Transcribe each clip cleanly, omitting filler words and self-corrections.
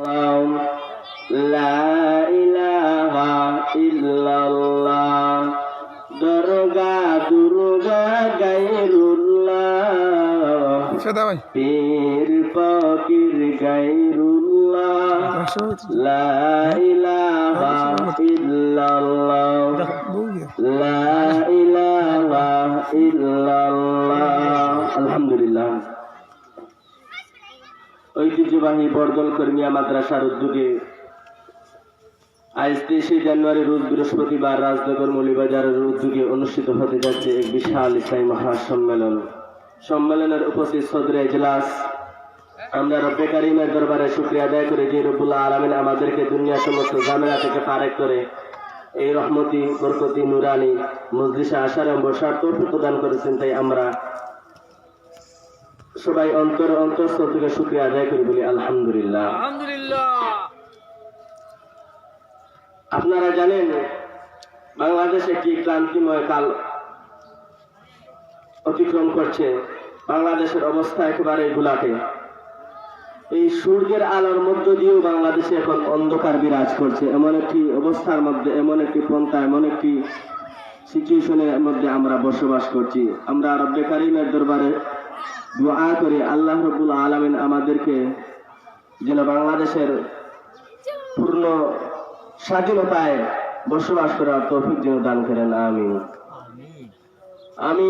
লা ইলাহা ইল্লাল্লাহ দুর্গা দুর্গা গায়রুল্লাহ পীর ফকির গায়রুল্লাহ লা ইলাহা ইল্লাল্লাহ লা ইলাহা ইল্লাল্লাহ। আলহামদুলিল্লাহ। ঐতিহ্যবাহী বরদল কর্মিয়া মাদ্রাসার উদ্যোগে আজ 23শে জানুয়ারি রোজ বৃহস্পতিবার রাজনগর মৌলভীবাজারের উদ্যোগে অনুষ্ঠিত হতে যাচ্ছে এক বিশাল ইসলামী মহাসম্মেলন। সম্মেলনের উপস্থিত সদরে এজলাস, আমরা রব্বে কারিমের দরবারে শুকরিয়া আদায় করি যে রব্বুল আলামিন আমাদেরকে দুনিয়ার সমস্ত ঝামেলা থেকে পারেক করে এই রহমতি বরকতি নুরানি মজলিসে আসার এবং বসার তৌফিক প্রদান করেছেন। তাই আমরা সবাই অন্তঃস্থল থেকে শুকরিয়া আদায় করি, বলি আলহামদুলিল্লাহ। আপনারা জানেন বাংলাদেশ একটি ক্লান্তিময় কাল অতিক্রম করছে। বাংলাদেশের অবস্থা একেবারে ঘোলাটে। এই সূর্যের আলোর মধ্য দিয়েও বাংলাদেশে এখন অন্ধকার বিরাজ করছে। এমন একটি অবস্থার মধ্যে, এমন একটি পন্থা, এমন একটি সিচুয়েশনের মধ্যে আমরা বসবাস করছি। আমরা রব্বে কারিমের দরবারে দোয়া করি আল্লাহ রাব্বুল আলামিন আমাদেরকে যেন বাংলাদেশের পূর্ণ স্বাধীনতায় বসবাস করার তৌফিক যেন দান করেন, আমিন। আমি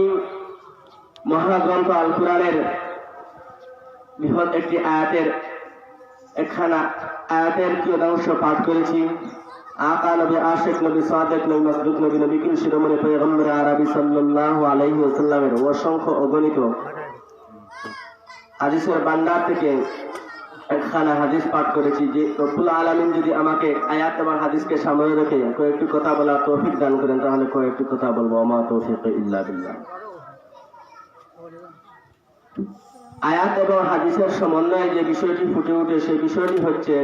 মহাগ্রন্থ আল কোরআনের বৃহৎ একটি আয়াতের কিয়দাংশ পাঠ করেছি। আকা নবী, আশিক নবী, সাদেক নবী, মাসদুক নবী, নবী কিল শিরোমণি পয়গম্বর আরবি সাল্লাল্লাহু আলাইহি ওয়াসাল্লামের অসংখ্য অগণিত হাদিসের ভান্ডার থেকে একখানা হাদিস পাঠ করেছি। যে রব্বুল আলামিন যদি আমাকে আয়াত এবং হাদিসকে সামনে রেখে কয়েকটি কথা বলার তৌফিক দান করেন তাহলে কয়েকটি কথা বলবো। ওমা তৌফিক ইল্লা বিল্লাহ। আয়াত এবং হাদিসের সমন্বয়ে যে বিষয়টি ফুটে ওঠে সেই বিষয়টি হচ্ছে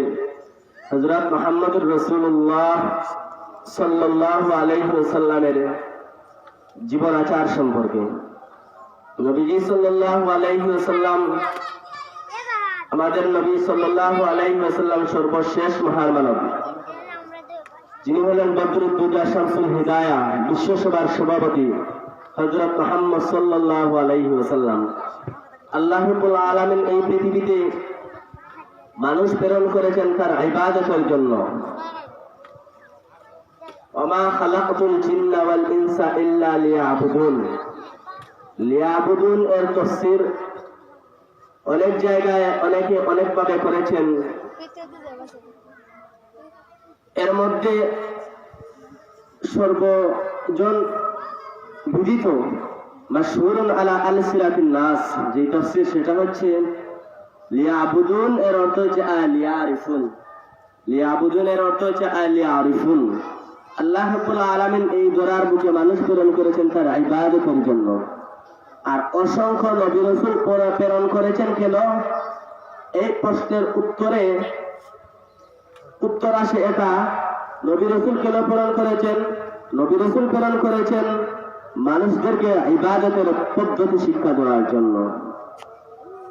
হযরত মুহাম্মদুর রাসূলুল্লাহ সাল্লাল্লাহু আলাইহি ওয়াসাল্লামের জীবন আচার সম্পর্কে। নবীজি সাল্লাল্লাহু আলাইহি ওয়াসাল্লাম, আমাদের নবী সাল্লাল্লাহু আলাইহি ওয়াসাল্লাম সর্বশেষ মহান মানব, যিনি হলেন বদরুদ্দুজা শামসুল হিদায়া, বিশ্বসভার সভাপতি হযরত মুহাম্মদ সাল্লাল্লাহু আলাইহি ওয়াসাল্লাম। আল্লাহ রাব্বুল আলামিন এই পৃথিবীতে মানুষ প্রেরণ করেছেন তার ইবাদতের জন্য। ওমা খালাকতুল জিন্না ওয়াল ইনসা ইল্লা লিয়াবুদুন। লিয়াবুদুন এর তাফসীর অনেক জায়গায় অনেকে অনেকভাবে করেছেন। এর মধ্যে সর্বজন বুঝিত মাশহুরুন আলা আলসিরাতিন নাস যে তাফসীর, সেটা হচ্ছে লিয়াবুদুন এর অর্থ হচ্ছে আলিয়ারিফুন। লিয়াবুদুন এর অর্থ হচ্ছে আলিয়ারিফুন। আল্লাহ রাব্বুল আলামিন এই দরার বুকে মানুষ প্রেরণ করেছেন তার ইবাদতের জন্য। আর অসংখ্য নবী রাসূল প্রেরণ করেছেন কেন? এই প্রশ্নের উত্তর আসে এটা, নবী রাসূল কেন প্রেরণ করেছেন? নবী রাসূল প্রেরণ করেছেন মানুষদেরকে ইবাদতের পদ্ধতি শিক্ষা দেওয়ার জন্য।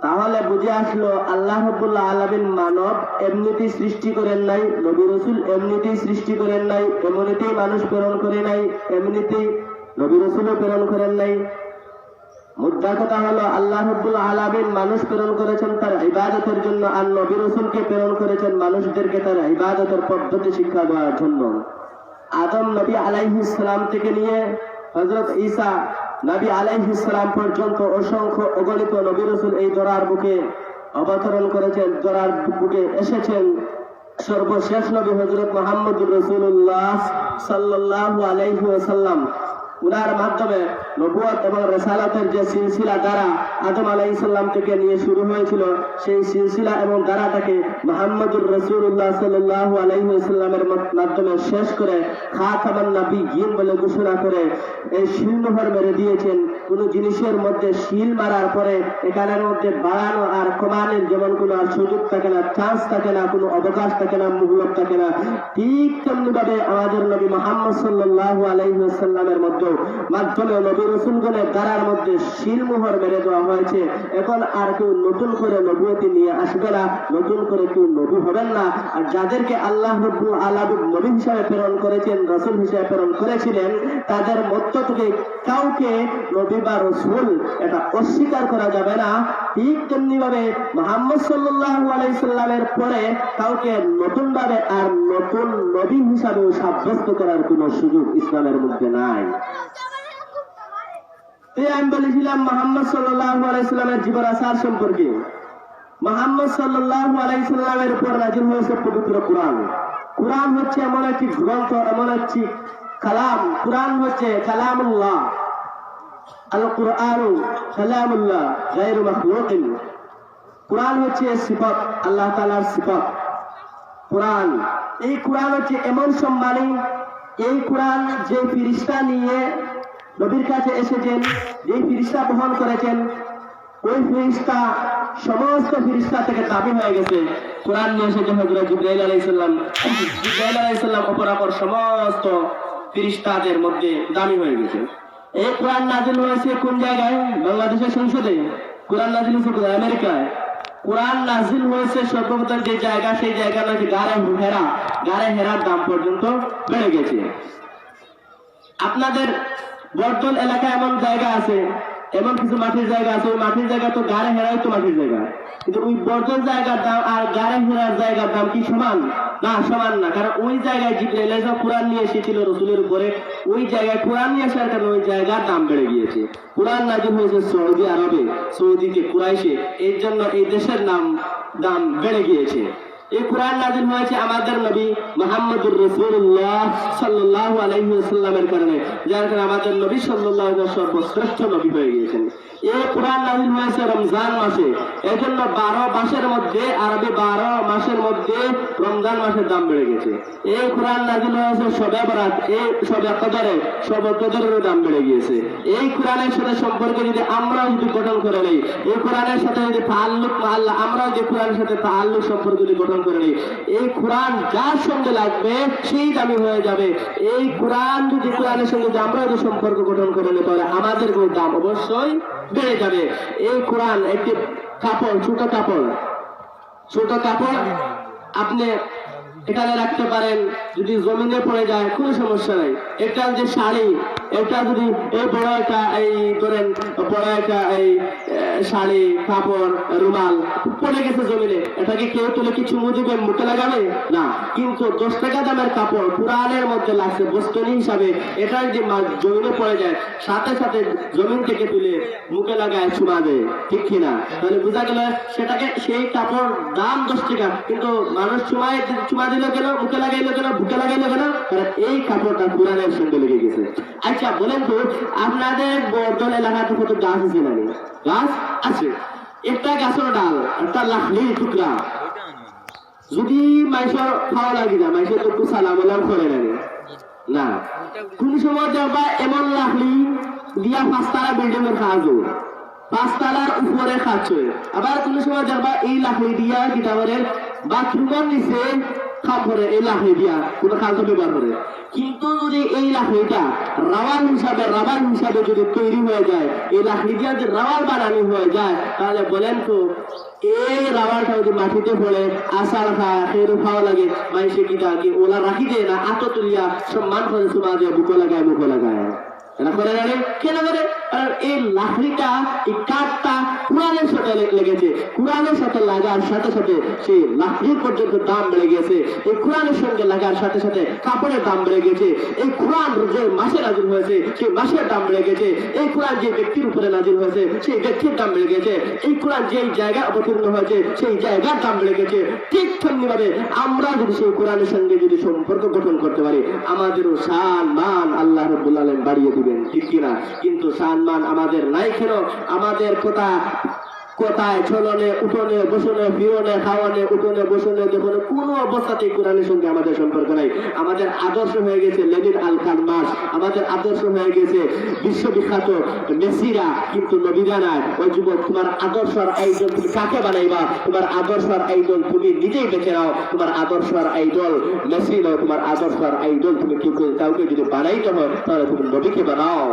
তাহলে বুঝে আসলো আল্লাহ রাব্বুল আলামিন মানব এমনিতেই সৃষ্টি করেন নাই, নবী রাসূল এমনিতেই সৃষ্টি করেন নাই, এমনিতেই মানুষ প্রেরণ করে নাই, এমনিতেই নবী রাসূলও প্রেরণ করেন নাই। মুদ্রা কথা হলো আল্লাহ রাব্বুল আলামিন মানুষ প্রেরণ করেছেন তার ইবাদতের জন্য, আর নবী রাসূলকে প্রেরণ করেছেন মানুষদেরকে তার ইবাদতের পদ্ধতি শিক্ষা দেওয়ার জন্য। আদম নবী আলাইহিস সালাম থেকে নিয়ে হযরত ঈসা নবী আলাইহিস সালাম পর্যন্ত অসংখ্য অগণিত নবী রাসূল এই দরার বুকে অবতরণ করেছেন, দরার বুকে এসেছেন। সর্বশেষ নবী হযরত মুহাম্মদুর রাসূলুল্লাহ সাল্লাল্লাহু আলাইহি ওয়াসাল্লাম, উনার মাধ্যমে নবুয়ত এবং রিসালাতের যে সিলসিলা দ্বারা আদম আলাইহিস সালাম থেকে নিয়ে শুরু হয়েছিল, সেই সিলসিলা এবং ধারাটাকে মুহাম্মদুর রাসূলুল্লাহ সাল্লাল্লাহু আলাইহি ওয়াসাল্লামের মাধ্যমে শেষ করে খাতামান নবিয়্যিন বলে ঘোষণা করে এই শিলমোহর মেরে দিয়েছেন। কোন জিনিসের মধ্যে শিল মারার পরে এখানের মধ্যে বাড়ানো আর কমানোর যেমন কোনো আর সুযোগ থাকে না, চান্স থাকে না, কোনো অবকাশ থাকে না, মুহূর্ত থাকে না। ঠিক তেমনি ভাবে আমাদের নবী মুহাম্মদ সাল্লাল্লাহু আলাইহি ওয়াসাল্লামের মধ্যে মাধ্যমে নবী রাসূলগণের দ্বারার মধ্যে শিলমোহর মেরে দেওয়া হয়েছে। এখন আর কেউ নতুন করে নবুয়তি নিয়ে আসবে না, নতুন করে কেউ নবী হবেন না। আর যাদেরকে আল্লাহ রাব্বুল আলামিন নবী হিসাবে প্রেরণ করেছেন, রাসূল হিসাবে প্রেরণ করেছিলেন, তাদের মধ্য থেকে কাউকে নবী বা রাসূল এটা অস্বীকার করা যাবে না। ঠিক তেমনি ভাবে মুহাম্মদ সাল্লাল্লাহু আলাইহি সাল্লামের পরে কাউকে নতুন ভাবে আর নতুন নবী হিসাবে সাব্যস্ত করার কোনো সুযোগ ইসলামের মধ্যে নাই। আমি বলেছিলাম মুহাম্মদ সাল্লাল্লাহু আলাইহি সাল্লামের জীবন আচার সম্পর্কে। মুহাম্মদ সাল্লাল্লাহু আলাইহি সাল্লামের উপর নাযিল হয়েছে পবিত্র কোরআন। কোরআন হচ্ছে এমন একটি গ্রন্থ, এমন একটি কালাম। কোরআন হচ্ছে কালামুল্লাহ, আল কুরআনু কালামুল্লাহ গায়রু মাখলুকিন। কোরআন হচ্ছে সিফাত, আল্লাহ তাআলার সিফাত কোরআন। এই কোরআন হচ্ছে এমন সম্মানী, এই কোরআন যে ফেরেশতা নিয়ে নবীর কাছে এসেছেন, যে ফেরেশতা বহন করেছেন, ওই ফেরেশতা সমস্ত ফেরেশতা থেকে দাবি হয়ে গেছে। কোরআন নিয়ে এসেছে হযরত জিবরাইল আলাইহিস সালাম। জিবরাইল আলাইহিস সালাম অপরাপর সমস্ত ফেরেশতাদের মধ্যে দাবি হয়ে গেছে। এই কোরআন নাযিল হয়েছে কোন জায়গায়? বাংলাদেশের সংসদে। কোরআন নাযিল হয়েছে কোথায়? আমেরিকায়। কোরআন নাযিল হয়েছে সর্বপ্রথম যে জায়গা, সেই জায়গা নাকি গারে হেরা। গারে হেরার দাম পর্যন্ত বেড়ে গেছে। আপনাদের বর্ধমান এলাকায় এমন জায়গা আছে, এমন কিছু মাটির জায়গা আছে, ওই মাটির জায়গা তো গারে হেরাই তো মাটির জায়গা, কিন্তু ওই বর্ধমান জায়গার দাম আর গারে হেরার জায়গার দাম কি সমান? না, সমান না। কারণ ওই জায়গায় জিবরাইল আলাইহিস কোরআন নিয়ে এসেছিল রাসূলের উপরে, ওই জায়গায় কোরআন নিয়ে আসার কারণে ওই জায়গার দাম বেড়ে গিয়েছে। কোরআন নাযিল হয়েছে সৌদি আরবে, সৌদিতে, কুরাইশে, এর জন্য এই দেশের দাম বেড়ে গিয়েছে। এই কোরআন নাযিল হয়েছে আমাদের নবী মুহাম্মদুর রাসূলুল্লাহ সাল্লাল্লাহু আলাইহি ওয়াসাল্লামের কারণে, যার কারণে আমাদের নবী সাল্লাল্লাহু আলাইহি ওয়াসাল্লাম সর্বশ্রেষ্ঠ নবী হয়ে গিয়েছেন। এই কোরআন নাযিল হয়েছে রমজান মাসে, এজন্য 12 মাসের মধ্যে, আরবি 12 মাসের মধ্যে রমজান মাসের দাম বেড়ে গেছে। এই কোরআন নাযিল হয়েছে শবে বরাত, এই শবে কদরে, শবে কদরের দাম বেড়ে গিয়েছে। এই কোরআনের সাথে সম্পর্কে যদি আমরা যদি গঠন করে নেই, এই কোরআনের সাথে যদি তাআল্লুক আল্লাহ, আমরা যদি কোরআনের সাথে তাআল্লুক সম্পর্ক যদি গঠন করে নেই, এই কোরআন যার সঙ্গে লাগবে সেই দামি হয়ে যাবে। এই কোরআন যদি কোরআনের সঙ্গে যদি আমরা যদি সম্পর্ক গঠন করে নিই, তাহলে আমাদের দাম অবশ্যই বেড়ে যাবে। এই কোরআন একটি কাপড়, ছোট কাপড় আপনি এখানে রাখতে পারেন, যদি জমিনে পড়ে যায় কোনো সমস্যা নাই। এটা যে শাড়ি, এটা যদি এই বড় একটা এই ধরেন বড় একটা এই শাড়ি, কাপড়, রুমাল পড়ে গেছে জমিনে, এটাকে কেউ তুলে কি চুমু দিবে, মুখে লাগাবে না। কিন্তু 10 টাকা দামের কাপড় কোরআনের মধ্যে লাগছে বস্তনি হিসাবে, এটা যদি জমিনে পড়ে যায়, সাথে সাথে জমিন থেকে তুলে মুখে লাগায় চুমা দেয়, ঠিক কিনা? তাহলে বোঝা গেল সেটাকে, সেই কাপড় দাম 10 টাকা, কিন্তু মানুষ চুমা দিল কেন, মুখে লাগাইলো কেন, বুকে লাগাইলো কেন? কারণ এই কাপড়টা কোরআনের সঙ্গে লেগে গেছে। আচ্ছা বলেন তো, আপনাদের বর্ধমান এলাকাতে কত গাছ আছে? না গাছ আছে, একটা গাছের ডাল, একটা লাকড়ির টুকরা যদি মানুষের খাওয়া লাগে না, মানুষের তো একটু সালাম আলাম করে লাগে না। কোন সময় দেখবা এমন লাকড়ি দিয়া 5 তলা বিল্ডিং এর কাজ, 5 তলার উপরে খাচ্ছে। আবার কোন সময় দেখবা এই লাকড়ি দিয়া কিতাবের বাথরুমের নিচে খাপ করে, এই লাকড়ি দিয়া কোনো কাজ ব্যবহার করে। কিন্তু যদি এই লাকড়িটা রাবার হিসাবে যদি তৈরি হয়ে যায়, এই লাকড়ি দিয়া যদি রাবার বানানো হয়ে যায়, তাহলে বলেন তো এই রাবারটা যদি মাটিতে পড়ে আসার খায়, খেয়ে খাওয়া লাগে, মানুষে কি ওলা রাখি দেয় না, আতো তুলিয়া সম্মান করে চুমা দিয়ে বুকে লাগায় এরা করে জানে কেন করে? কারণ এই লাকড়িটা, এই কাঠটা কোরআনের সাথে লেগেছে, কোরআনের সাথে লাগার সাথে সাথে সেই লাকড়ির পর্যন্ত দাম বেড়ে গেছে। এই কোরআনের সঙ্গে লাগার সাথে সাথে কাপড়ের দাম বেড়ে গেছে। এই কোরআন যে মাসে নাজিল হয়েছে সেই মাসের দাম বেড়ে গেছে। এই কোরআন যে ব্যক্তির উপরে নাজিল হয়েছে সেই ব্যক্তির দাম বেড়ে গেছে। এই কোরআন যেই জায়গায় অবতীর্ণ হয়েছে সেই জায়গার দাম বেড়ে গেছে। ঠিক তেমনি ভাবে আমরা যদি সেই কোরআনের সঙ্গে যদি সম্পর্ক গঠন করতে পারি, আমাদেরও শান মান আল্লাহ রাব্বুল আলামিন বাড়িয়ে দিবেন, ঠিক কিনা? কিন্তু শান মান আমাদের নাই কেন? আমাদের কথা কোথায় চলনে উঠোনে বসনে ফিরনে খাওয়ানে উঠোনে বসনে যখন কোনো অবস্থাতেই কোরআনের সঙ্গে আমাদের সম্পর্ক নাই। আমাদের আদর্শ হয়ে গেছে লেনিন আলকান মাস, আমাদের আদর্শ হয়ে গেছে বিশ্ববিখ্যাত মেসিরা, কিন্তু নবীরা নাই। ওই যুবক, তোমার আদর্শের আইডল তুমি কাকে বানাইবা? তোমার আদর্শের আইডল তুমি নিজেই বেছে নাও। তোমার আদর্শের আইডল মেসি নয়, তোমার আদর্শের আইডল তুমি কি কাউকে যদি বানাইতে হয় তাহলে তুমি নবীকে বানাও।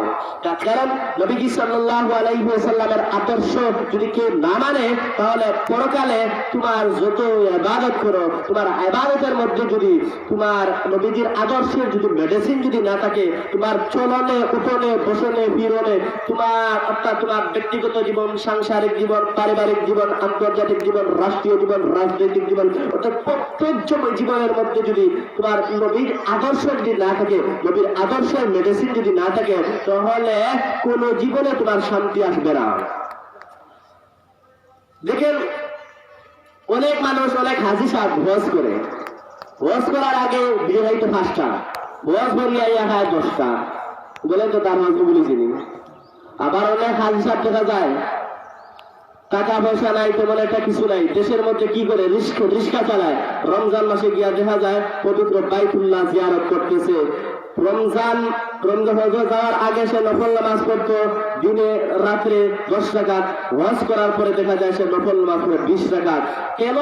তার কারণ নবীজি সাল্লাল্লাহু আলাইহি ওয়াসাল্লামের আদর্শ যদি কেউ না মানে তাহলে পরকালে তোমার যত ইবাদত করো, তোমার ইবাদতের মধ্যে যদি তোমার নবীজির আদর্শের যদি মেডিসিন যদি না থাকে, তোমার চলনে উঠোনে বসনে ফিরনে তোমার অর্থাৎ তোমার ব্যক্তিগত জীবন, সাংসারিক জীবন, পারিবারিক জীবন, আন্তর্জাতিক জীবন, রাষ্ট্রীয় জীবন, রাজনৈতিক জীবন, অর্থাৎ প্রত্যেক জীবনের মধ্যে যদি তোমার নবীর আদর্শ যদি না থাকে, নবীর আদর্শের মেডিসিন যদি না থাকে, তাহলে কোন জীবনে তোমার শান্তি আসবে না। দেখেন, অনেক মানুষ, অনেক হাজি সাহেব হজ করে, হজ করার আগে বিয়ে হয়তো 5টা, হজ করিয়া ইয়া খায় 10টা, বলে তো তার হজ বলেছিনি। আবার অনেক হাজি সাহেব দেখা যায় টাকা পয়সা নাই, তেমন একটা কিছু নাই, দেশের মধ্যে কি করে রিস্কা চালায়। রমজান মাসে গিয়া দেখা যায় পবিত্র বাইতুল্লাহ জিয়ারত করতেছে। রমজান যাওয়ার আগে সে নফল নামাজ পড়তো দিনে রাত্রে 10 রাকাত, হজ করার পরে দেখা যায় সে নফল নামাজ পড়ে 20 রাকাত। কেন?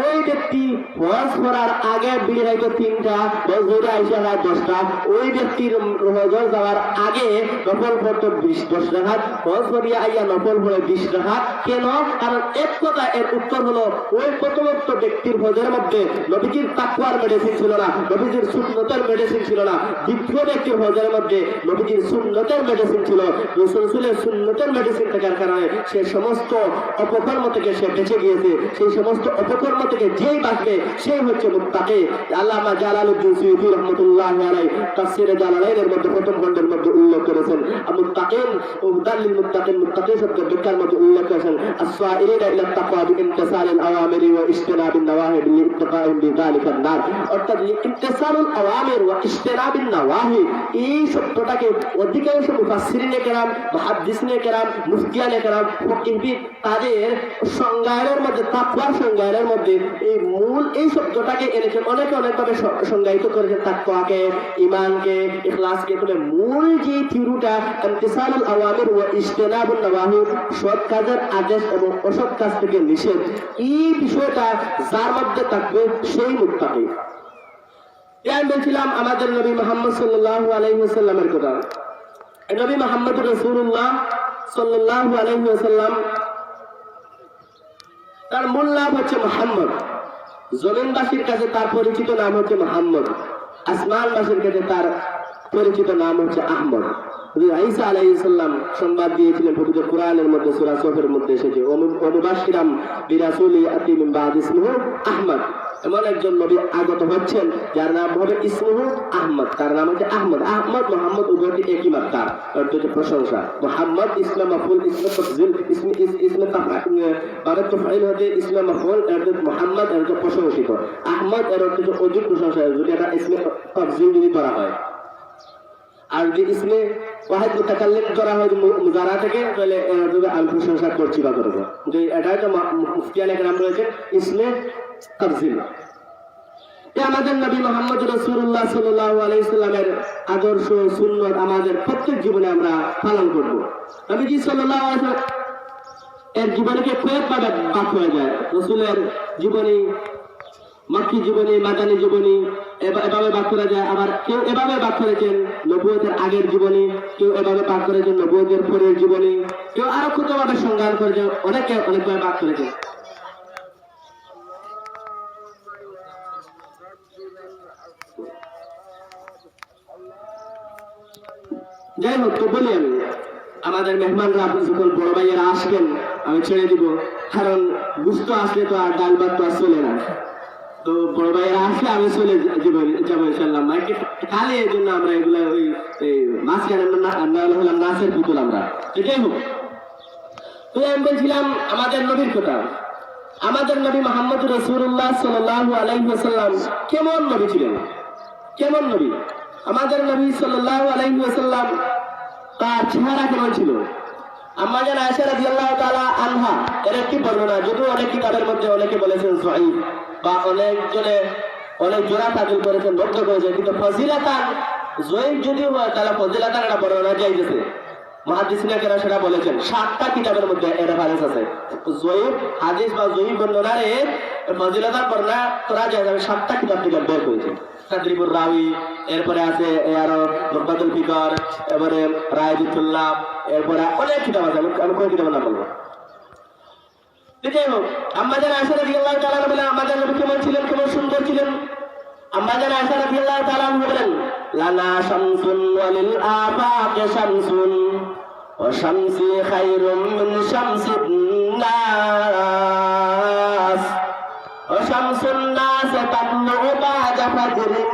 ওই ব্যক্তি হজ করার আগে বিয়ে হয়তো 3টা, হজরে আইসা হয় 10টা, ওই ব্যক্তির হজ যাওয়ার আগে নফল পড়তো 10 রাকাত, হজ করিয়া আইয়া নফল পড়ে 20 রাকাত। কেন? কারণ এক কথা, এর উত্তর হলো ওই প্রথমোক্ত ব্যক্তির হজের মধ্যে নবীজির তাকওয়ার মেডিসিন ছিল না, নবীজির সুন্নতের মেডিসিন ছিল না। দ্বিতীয় ব্যক্তির হজের মধ্যে নবীজির সুন্নতের মেডিসিন ছিল। রাসূলের সুন্নতের মেডিসিন থাকার কারণে সে সমস্ত অপকর্ম থেকে সে বেঁচে গিয়েছে। সেই সমস্ত অপকর্ম থেকে যেই বাঁচবে সেই হচ্ছে মুত্তাকি। আল্লামা জালালউদ্দিন সুয়ুতী রাহমাতুল্লাহি আলাইহি তাফসীরে জালালাইনের মধ্যে প্রথম খণ্ডের মধ্যে উল্লেখ করেছেন, মুত্তাকিন ও হুদাল্লিল মুত্তাকিন, মুত্তাকি শব্দের ব্যাখ্যার মধ্যে উল্লেখ করেছেন আসসাইরিনা ইলা তাকওয়া বিইমতিসালিল আওয়ামিরি ওয়া ইজতিনাবিন নওয়াহি বিইত্তিকাইহিম বিযালিকান নার। অর্থাৎ ইমতিসালুল আওয়ামির ওয়া ইজতিনাবিন নওয়াহি, এই শব্দটাকে অধিকাংশ মুফাসসিরিনে কেরাম, মুহাদ্দিসিনে কেরাম, মুফতিয়ানে কেরাম, ফকিহবিদ তাদের সংজ্ঞায়নের মধ্যে, তাকওয়ার সংজ্ঞায়নের মধ্যে এই মূল এই শব্দটাকে এনেছেন। অনেকভাবে সংজ্ঞায়িত করেছেন তাকওয়াকে, ঈমানকে, ইখলাসকে। তবে মূল যে থিওরিটা ইমতিসালুল আওয়ামির ওয়া ইজতিনাবুন নওয়াহি, সৎ কাজের আদেশ এবং অসৎ কাজ থেকে নিষেধ, এই বিষয়টা যার মধ্যে থাকবে সেই মুত্তাকি। আমি বলছিলাম আমাদের নবী মুহাম্মদ সাল্লাল্লাহু আলাইহি ওয়াসাল্লামের কথা। নবী মুহাম্মদ রাসূলুল্লাহ সাল্লাল্লাহু আলাইহি ওয়াসাল্লাম, তার মূল নাম হচ্ছে মুহাম্মদ। জমিনবাসীর কাছে তার পরিচিত নাম হচ্ছে মুহাম্মদ, আসমানবাসীর কাছে তার পরিচিত নাম হচ্ছে আহমদ। ঈসা আলাইহিস সালাম সংবাদ দিয়েছিলেন পবিত্র কোরআনের মধ্যে, সূরা সফের মধ্যে এসেছে, ওয়া মুবাশশিরাম বিরাসূলি ইয়াতি মিন বাদি ইসমুহু আহমদ। এমন একজন নবী আগত হচ্ছেন যার নাম হবে ইসমুহু আহমদ, তার নাম হচ্ছে আহমদ। আহমদ মুহাম্মদ উভয়টি একই মাত্রা, অর্থ হচ্ছে প্রশংসা। মুহাম্মদ ইসমে মাফউল, ইসমে তাফজিল, ইসমে তাফঈল হচ্ছে ইসমে মাফউল, অর্থ মুহাম্মদ এর অর্থ প্রশংসিত। আহমদ এর অর্থ হচ্ছে অধিক প্রশংসা, যদি এটা ইসমে তাফজিল যদি করা হয়। আর যদি ইসমে ওয়াহিদ মুতাকাল্লিম করা হয় মুজারা থেকে, তাহলে আমি প্রশংসা করছি বা করবো। এটাই তো মুফতিয়ানে কেরাম রয়েছে ইসমে তাফজিল। আমাদের নবী মুহাম্মদ রাসূলুল্লাহ সাল্লাল্লাহু আলাইহি ওয়াসাল্লামের আদর্শ সুন্নাত আমাদের প্রত্যেক জীবনে আমরা পালন করব। নবীজি সাল্লাল্লাহু আলাইহি ওয়াসাল্লাম এর জীবনকে কয়েকভাবে ভাগ করা যায়। রাসূলের জীবনী, মক্কি জীবনী, মাদানী জীবনী এভাবে ভাগ করা যায়। আবার কেউ এভাবে ভাগ করেছেন নবুয়তের আগের জীবনী, কেউ এভাবে ভাগ করেছেন নবুয়তের পরের জীবনী, কেউ আরো কতভাবে সংজ্ঞান করেছেন, অনেকে অনেকভাবে ভাগ করেছেন। যাই হোক, তো বলি আমি, আমাদের মেহমানরা যখন বড় ভাইয়েরা আসবেন আমি ছেড়ে দিব, কারণ গুস্ত আসলে তো আর ডাল ভাত তো আর চলে না। তো বড় ভাইয়েরা আসলে আমি চলে যাবো ইনশাল্লাহ। মাইকে খালি এই জন্য আমরা এগুলা ওই মাঝখানে হলাম নাচের পুতুল আমরা। যাই হোক, তো আমি বলছিলাম আমাদের নবীর কথা। আমাদের নবী মুহাম্মদ রাসূলুল্লাহ সাল্লাল্লাহু আলাইহি ওয়াসাল্লাম কেমন নবী ছিলেন, কেমন নবী? আমাদের নবী সাল্লাল্লাহু আলাইহি ওয়াসাল্লাম তার চেহারা কেমন ছিল? আম্মা জান আয়েশা রাদিয়াল্লাহু তাআলা আনহা এর একটি বর্ণনা, যদিও অনেক কিতাবের মধ্যে অনেকে বলেছেন সহিহ বা অনেকজনে অনেক জোড়া তাজিল করেছেন, রদ্দ করেছেন, কিন্তু ফজিলাতান জয়ীফ যদিও হয় তাহলে ফজিলাতান একটা বর্ণনা যাইতেছে। মুহাদ্দিসিনে কেরাম সেটা বলেছেন, 7টা কিতাবের মধ্যে এর রেফারেন্স আছে। জয়ীফ হাদিস বা জয়ীফ বর্ণনার ফজিলাতান বর্ণনা করা যায়, আমি 7টা কিতাব থেকে বের করেছি। তাদরিবুর রাওয়ী, এরপরে আছে আরো মুকবাদুল ফিকর, এবারে রায়দুল্লাহ, এরপরে অনেক কিতাব আছে, আমি কোন কিতাবের নাম বলবো। যাই হোক, আম্মা জান আয়েশা রাদিয়াল্লাহু তাআলা আনহা বলেন, আম্মা জান নবী কেমন ছিলেন, কেমন সুন্দর ছিলেন। আম্মা জান আয়েশা রাদিয়াল্লাহু তাআলা আনহা বলেন, লানা শামসুন ওয়া লিল আফাকি শামসুন ওয়া শামসি খায়রুম মিন শামসিন নাস ওয়া শামসুন নাস তাতলু বা'দা ফাজরিন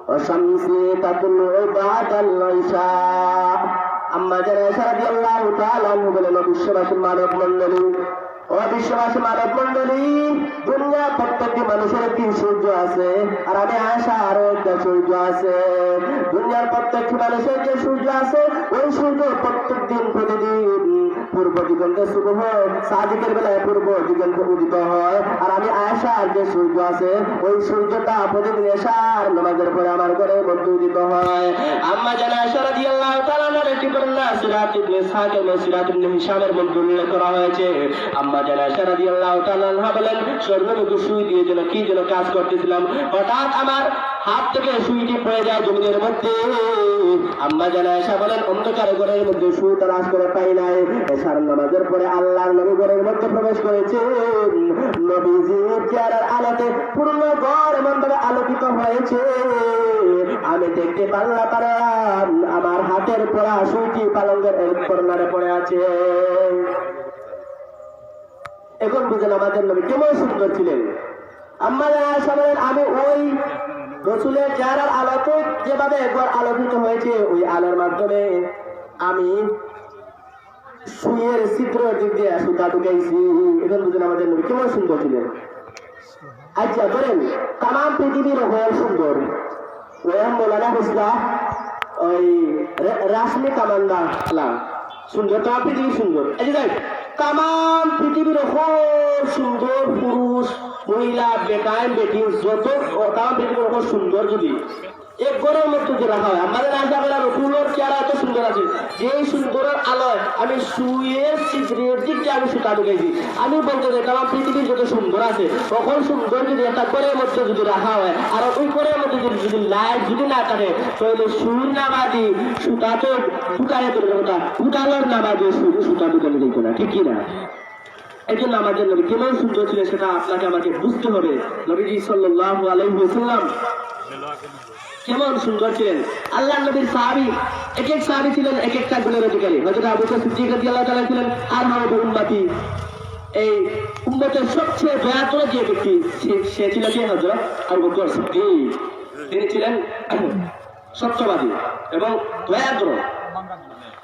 ওয়া শামসি তাতলু বা'দাল ইশা। আম্মা জান আয়েশা রাদিয়াল্লাহু তাআলা আনহা বলেন, বিশ্ববাসীর মানব মণ্ডলী, ও বিশ্ববাসী মানব মণ্ডলী, দুনিয়া প্রত্যেকটি মানুষের একটি সূর্য আছে, আর আমি আয়েশা আরো একটা সূর্য আছে। দুনিয়ার প্রত্যেকটি মানুষের যে সূর্য আছে, ওই সূর্য প্রত্যেক দিন প্রতিদিন পূর্ব দিগন্তে শুরু হয়, সাদিকের বেলায় পূর্ব দিগন্তে উদিত হয়। আর আমি আয়েশার যে সূর্য আছে, ওই সূর্যটা প্রতিদিন এশার নামাজের পরে আমার ঘরের মধ্যে উদিত হয়। আম্মা জান আয়েশা রাদিয়াল্লাহু তাআলা আনহার একটি বর্ণনা সিরাত ইবনে সাদ এবং সিরাত ইবনে হিশামের মধ্যে উল্লেখ করা হয়েছে। আম্মা জান আয়েশা রাদিয়াল্লাহু তাআলা আনহা বলেন, স্বর্ণমুখী সুই দিয়ে যেন কি যেন কাজ করতেছিলাম, হঠাৎ আমার হাত থেকে সুইটি পড়ে যায় জমিনের মধ্যে। আম্মা জান আয়েশা বলেন, অন্ধকার ঘরের মধ্যে সুই তালাশ করে পাই নাই। এশার নামাজের পরে আল্লাহর নবী ঘরের মধ্যে প্রবেশ করেছে। নবীজির চেহারার আলোতে পুরো ঘর এমনভাবে আলোকিত হয়েছে, আমি দেখতে পারলাম আমার হাতের পরা সুইটি পালঙ্গের কর্নারে পড়ে আছে। এখন বুঝেন আমাদের নবী কেমন সুন্দর ছিলেন। আম্মা জান আয়েশা বলেন, আমি ওই রাসূলের চেহারার আলোতে যেভাবে একবার আলোকিত হয়েছে, ওই আলোর মাধ্যমে আমি সুইয়ের ছিদ্র দিক দিয়ে সুতা ঢুকাইছি। এখন বুঝেন আমাদের নবী কেমন সুন্দর ছিলেন। আচ্ছা ধরেন তাম পৃথিবীর হয়ে সুন্দর, ওয়াম মৌলানা হুসলা ওই রাশমি কামান্দা সুন্দর, তাম পৃথিবী সুন্দর। এই যে তাম পৃথিবীর সুন্দর পুরুষ মহিলা বেকায় বেটি যত তাম পৃথিবীর সুন্দর যদি এক ঘরের মধ্যে যে রাখা হয়, আমাদের আশা করা রসুলের চেহারা এত সুন্দর আছে, যে সুন্দরের আলোয় আমি সুয়ের ছিদ্রের দিকটা আমি সুতা ঢুকেছি। আমি বলতে চাই আমার পৃথিবীর যত সুন্দর আছে, তখন সুন্দর যদি একটা ঘরের মধ্যে যদি রাখা হয়, আর ওই ঘরের মধ্যে যদি লাইট যদি না থাকে, তাহলে সুর নামাদি সুতা তো ফুটারে তোর কথা ফুটানোর নামাদি সুতা ঢুকানো যেত না, ঠিক কিনা? এই জন্য আমাদের নবী কেমন সুন্দর ছিলেন সেটা আপনাকে আমাকে বুঝতে হবে। নবীজি সাল্লাল্লাহু আলাইহি ওয়াসাল্লাম কেমন সুন্দর ছিলেন। আল্লাহ নবীর সাহাবী এক এক সাহাবী ছিলেন এক একটা গুণের অধিকারী। হযরত আবু বকর সিদ্দিক রাদিয়াল্লাহু তাআলা ছিলেন আর হাওয়া উম্মতি, এই উম্মতের সবচেয়ে দয়াতুর যে ব্যক্তি সে ছিলেন কি হযরত আবু বকর সিদ্দিক। তিনি ছিলেন সত্যবাদী এবং দয়াদ্র।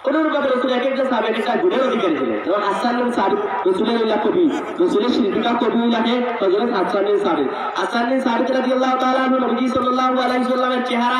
অনুরূপভাবে রসুল এক একটা সাহাবী এক একটা গুণের অধিকারী ছিলেন। যেমন হাসান বিন সাবিত রসুলের উল্লাহ কবি, রসুলের শিল্পীটা কবি লাগে হযরত হাসান বিন সাবিত। হাসান বিন সাবিত রাদিয়াল্লাহু তাআলা আনহু নবী সাল্লাল্লাহু আলাইহি ওয়াসাল্লামের চেহারা